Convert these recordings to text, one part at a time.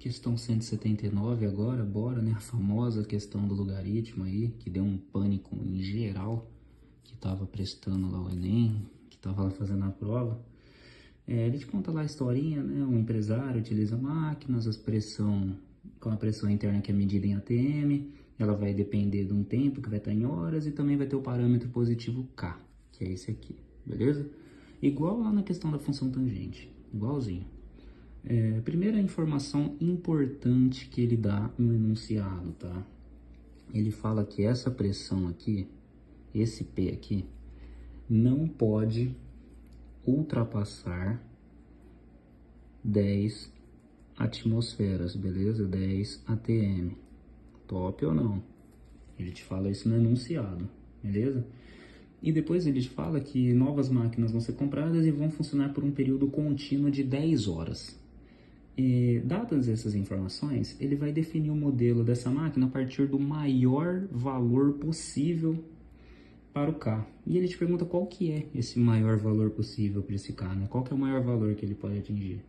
Questão 179 agora, bora, né? A famosa questão do logaritmo aí, que deu um pânico em geral, que tava prestando lá o Enem, que tava lá fazendo a prova. Ele te conta lá a historinha, né? Um empresário utiliza máquinas, com a pressão interna que é medida em ATM, ela vai depender de um tempo que vai estar em horas e também vai ter o parâmetro positivo K, que é esse aqui, beleza? Igual lá na questão da função tangente, igualzinho. Primeira informação importante que ele dá no enunciado, tá? Ele fala que essa pressão aqui, esse P aqui, não pode ultrapassar 10 atmosferas, beleza? 10 atm. Top ou não? Ele te fala isso no enunciado, beleza? E depois ele te fala que novas máquinas vão ser compradas e vão funcionar por um período contínuo de 10 horas. Dadas essas informações, ele vai definir o modelo dessa máquina a partir do maior valor possível para o K. E ele te pergunta qual que é esse maior valor possível para esse K, né? Qual que é o maior valor que ele pode atingir?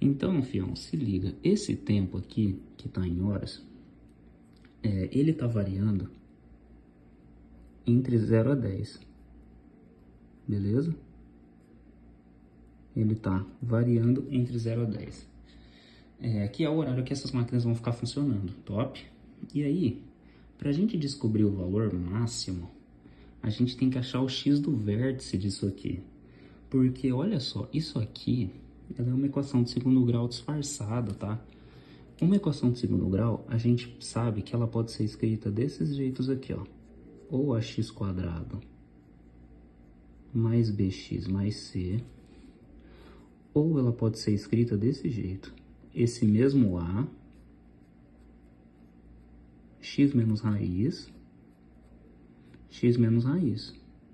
Então, fião, se liga, esse tempo aqui, que está em horas, ele está variando entre 0 a 10, beleza? Ele está variando entre 0 a 10. Que é o horário que essas máquinas vão ficar funcionando, top? E aí, para a gente descobrir o valor máximo, a gente tem que achar o x do vértice disso aqui. Porque, olha só, isso aqui ela é uma equação de segundo grau disfarçada, tá? Uma equação de segundo grau, a gente sabe que ela pode ser escrita desses jeitos aqui, ó. Ou ax quadrado mais bx mais c, ou ela pode ser escrita desse jeito. Esse mesmo a, x menos raiz,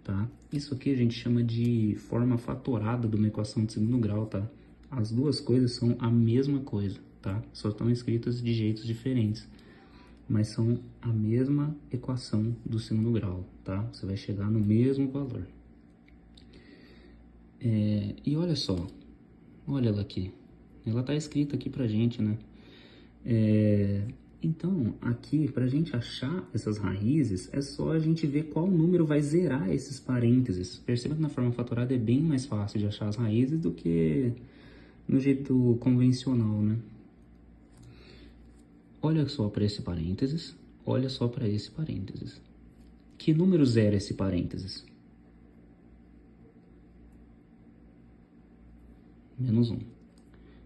tá? Isso aqui a gente chama de forma fatorada de uma equação de segundo grau, tá? As duas coisas são a mesma coisa, tá? Só estão escritas de jeitos diferentes, mas são a mesma equação do segundo grau, tá? Você vai chegar no mesmo valor. E olha só, olha ela aqui. Ela tá escrita aqui pra gente, né? Então, aqui, pra gente achar essas raízes, é só a gente ver qual número vai zerar esses parênteses. Perceba que na forma fatorada é bem mais fácil de achar as raízes do que no jeito convencional, né? Olha só para esse parênteses, olha só para esse parênteses. Que número zera esse parênteses? Menos 1.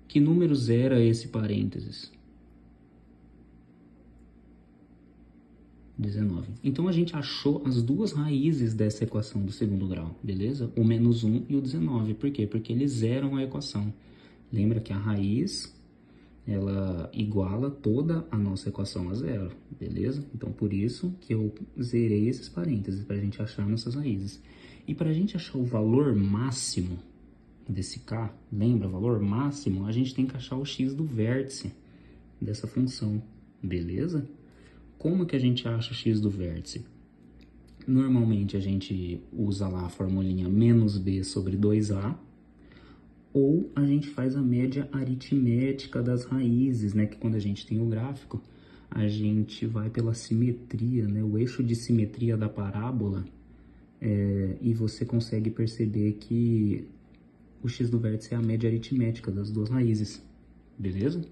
Que número zera esse parênteses? 19. Então, a gente achou as duas raízes dessa equação do segundo grau, beleza? O menos 1 e o 19. Por quê? Porque eles zeram a equação. Lembra que a raiz, ela iguala toda a nossa equação a zero, beleza? Então, por isso que eu zerei esses parênteses, para a gente achar nossas raízes. E para a gente achar o valor máximo desse K, lembra, valor máximo, a gente tem que achar o x do vértice dessa função, beleza? Como que a gente acha o x do vértice? Normalmente a gente usa lá a formulinha menos b sobre 2a, ou a gente faz a média aritmética das raízes, né? Que quando a gente tem o gráfico, a gente vai pela simetria, né? O eixo de simetria da parábola, e você consegue perceber que o x do vértice é a média aritmética das duas raízes, beleza?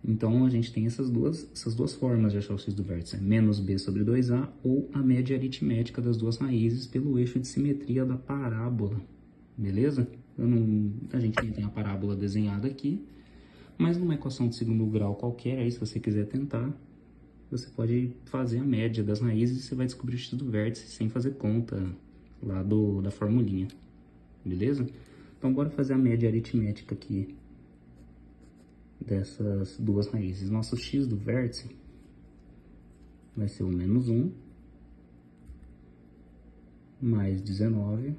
Então, a gente tem essas duas formas de achar o x do vértice, menos b sobre 2a ou a média aritmética das duas raízes pelo eixo de simetria da parábola, beleza? A gente não tem a parábola desenhada aqui, mas numa equação de segundo grau qualquer, aí se você quiser tentar, você pode fazer a média das raízes e você vai descobrir o x do vértice sem fazer conta lá da formulinha, beleza? Então, bora fazer a média aritmética aqui dessas duas raízes. Nosso x do vértice vai ser o menos 1 mais 19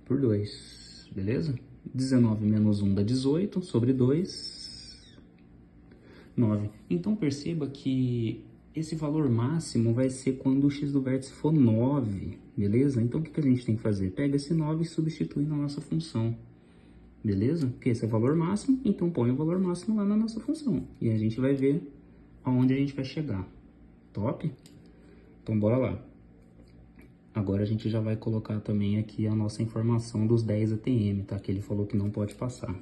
por 2, beleza? 19 menos 1 dá 18, sobre 2, 9. Então, perceba que esse valor máximo vai ser quando o x do vértice for 9, beleza? Então, o que a gente tem que fazer? Pega esse 9 e substitui na nossa função, beleza? Porque esse é o valor máximo, então põe o valor máximo lá na nossa função. E a gente vai ver aonde a gente vai chegar. Top? Então, bora lá. Agora a gente já vai colocar também aqui a nossa informação dos 10 ATM, tá? Que ele falou que não pode passar.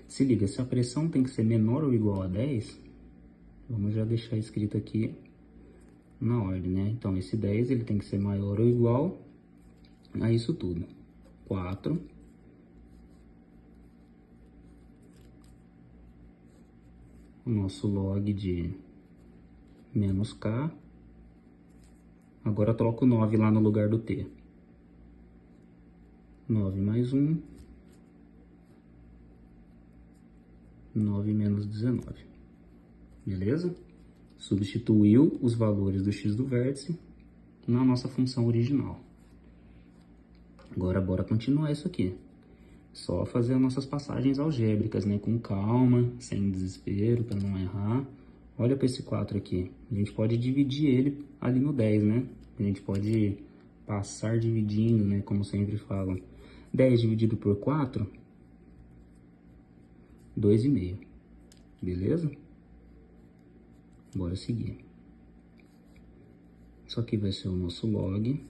Se liga, se a pressão tem que ser menor ou igual a 10, vamos já deixar escrito aqui na ordem, né? Então, esse 10 ele tem que ser maior ou igual a isso tudo. 4. O nosso log de menos K. Agora troca o 9 lá no lugar do T. 9 mais 1. 9 menos 19. Beleza? Substituiu os valores do x do vértice na nossa função original. Agora, bora continuar isso aqui. Só fazer as nossas passagens algébricas, né? Com calma, sem desespero, para não errar. Olha para esse 4 aqui. A gente pode dividir ele ali no 10, né? A gente pode passar dividindo, né? Como sempre falam. 10 dividido por 4, 2,5. Beleza? Bora seguir. Isso aqui vai ser o nosso log.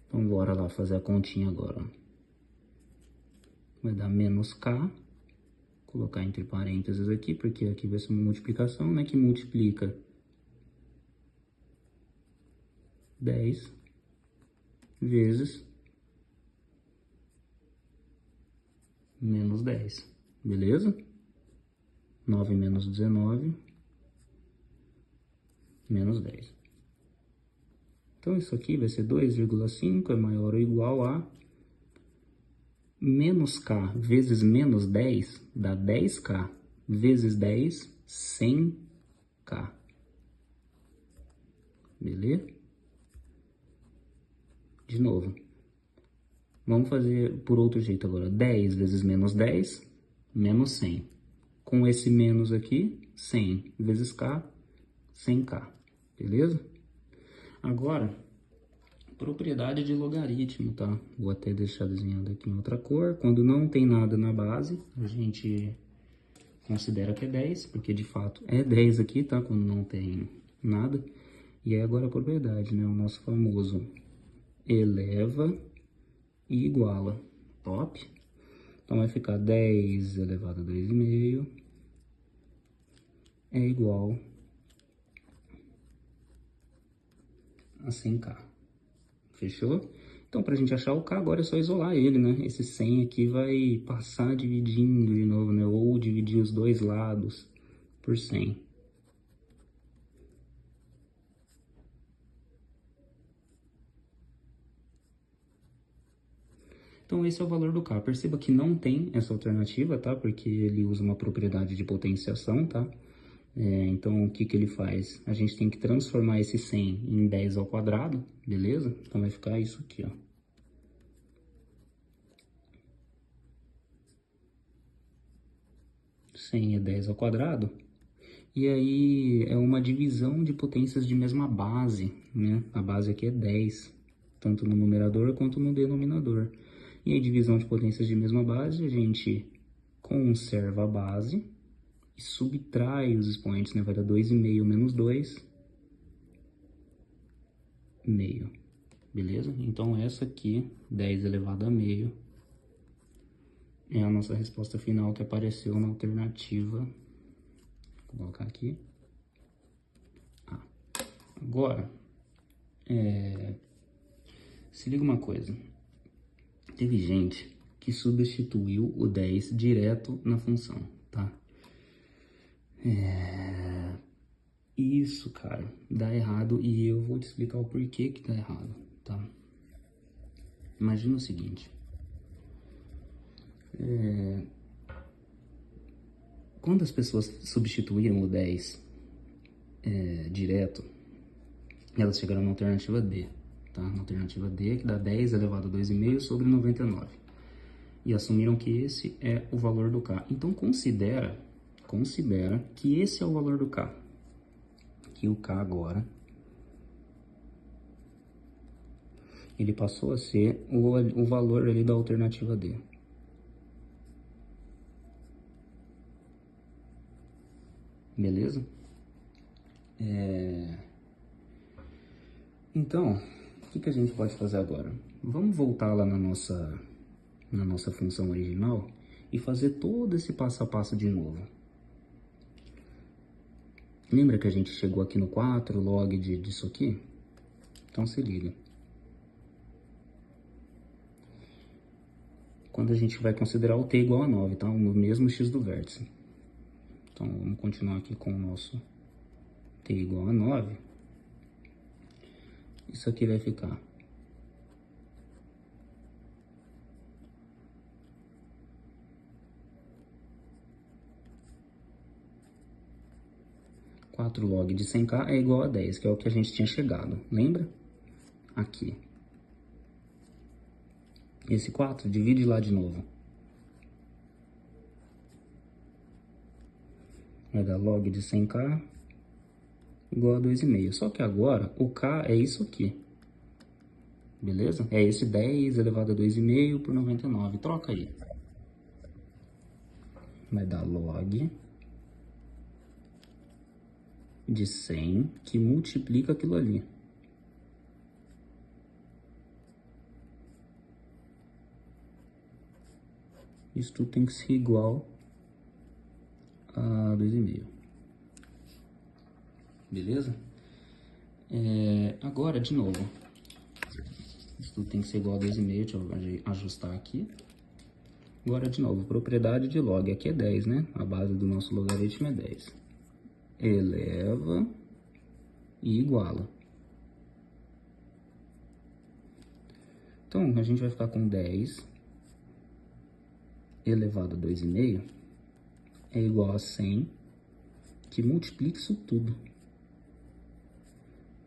Então, bora lá fazer a continha agora. Vai dar menos K. Colocar entre parênteses aqui, porque aqui vai ser uma multiplicação, né? Que multiplica 10 vezes menos 10. Beleza? 9 menos 19, menos 10. Então, isso aqui vai ser 2,5 é maior ou igual a menos K vezes menos 10 dá 10K vezes 10, 100K. Beleza? De novo. Vamos fazer por outro jeito agora. 10 vezes menos 10, menos 100. Com esse menos aqui, 100 vezes K, 100K. Beleza? Agora, propriedade de logaritmo, tá? Vou até deixar desenhado aqui em outra cor. Quando não tem nada na base, a gente considera que é 10, porque de fato é 10 aqui, tá? Quando não tem nada. E aí agora a propriedade, né? O nosso famoso eleva e iguala. Top? Então vai ficar 10 elevado a 2,5 é igual a 100K. Fechou? Então, para a gente achar o K, agora é só isolar ele, né? Esse 100 aqui vai passar dividindo de novo, né? Ou dividir os dois lados por 100. Então, esse é o valor do K. Perceba que não tem essa alternativa, tá? Porque ele usa uma propriedade de potenciação, tá? Então, o que que ele faz? A gente tem que transformar esse 100 em 10 ao quadrado, beleza? Então, vai ficar isso aqui, ó. 100 é 10 ao quadrado. E aí, é uma divisão de potências de mesma base, né? A base aqui é 10, tanto no numerador quanto no denominador. E aí, divisão de potências de mesma base, a gente conserva a base e subtrai os expoentes, né? Vai dar 2,5 menos 2, meio. Beleza? Então, essa aqui, 10 elevado a meio, é a nossa resposta final que apareceu na alternativa. Vou colocar aqui. Agora, se liga uma coisa. Teve gente que substituiu o 10 direto na função, tá? Isso, cara, dá errado e eu vou te explicar o porquê que dá errado, tá? Imagina o seguinte. Quando as pessoas substituíram o 10 direto, elas chegaram na alternativa D, tá? Na alternativa D, que dá 10 elevado a 2,5 sobre 99. E assumiram que esse é o valor do K. Então, considera que esse é o valor do K. Que o K agora, ele passou a ser o valor ali da alternativa D. beleza? Então, o que a gente pode fazer agora? Vamos voltar lá na nossa função original e fazer todo esse passo a passo de novo. Lembra que a gente chegou aqui no 4 log disso aqui? Então se liga. Quando a gente vai considerar o t igual a 9, tá? O mesmo x do vértice. Então vamos continuar aqui com o nosso t igual a 9. Isso aqui vai ficar quatro log de 100k é igual a 10, que é o que a gente tinha chegado. Lembra? Aqui. Esse 4, divide lá de novo. Vai dar log de 100k igual a 2,5. Só que agora, o k é isso aqui. Beleza? É esse 10 elevado a 2,5 por 99. Troca aí. Vai dar log de 100 que multiplica aquilo ali. Isso tudo tem que ser igual a 2,5. Beleza? Agora, de novo. Isso tudo tem que ser igual a 2,5. Deixa eu ajustar aqui. Agora, de novo, propriedade de log. Aqui é 10, né? A base do nosso logaritmo é 10. Eleva e iguala. Então, a gente vai ficar com 10 elevado a 2,5 é igual a 100, que multiplica isso tudo.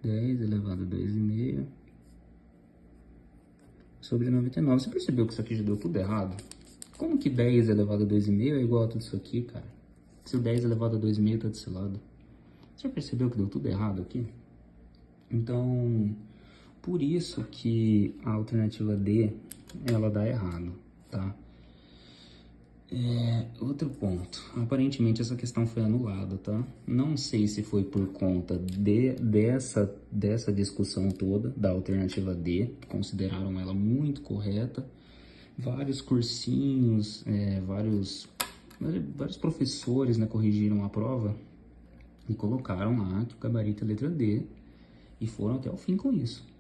10 elevado a 2,5 sobre 99. Você percebeu que isso aqui já deu tudo errado? Como que 10 elevado a 2,5 é igual a tudo isso aqui, cara? Se o 10 elevado a 2,5 tá desse lado. Você já percebeu que deu tudo errado aqui? Então, por isso que a alternativa D, ela dá errado, tá? Outro ponto. Aparentemente essa questão foi anulada, tá? Não sei se foi por conta dessa discussão toda da alternativa D, que consideraram ela muito correta. Vários cursinhos, vários professores, né, corrigiram a prova e colocaram lá que o gabarito é letra D e foram até o fim com isso.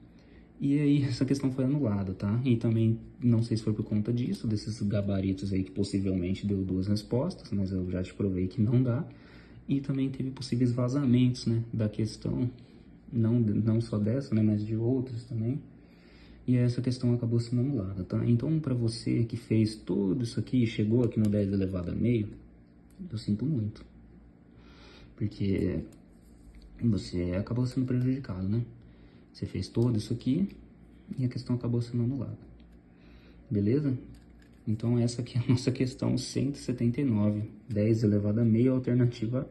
E aí essa questão foi anulada, tá? E também, não sei se foi por conta disso, desses gabaritos aí que possivelmente deu duas respostas, mas eu já te provei que não dá. E também teve possíveis vazamentos, né, da questão, não só dessa, né, mas de outras também. E essa questão acabou sendo anulada, tá? Então, para você que fez tudo isso aqui e chegou aqui no 10 elevado a meio, eu sinto muito. Porque você acabou sendo prejudicado, né? Você fez todo isso aqui e a questão acabou sendo anulada. Beleza? Então essa aqui é a nossa questão 179. 10 elevado a meio, alternativa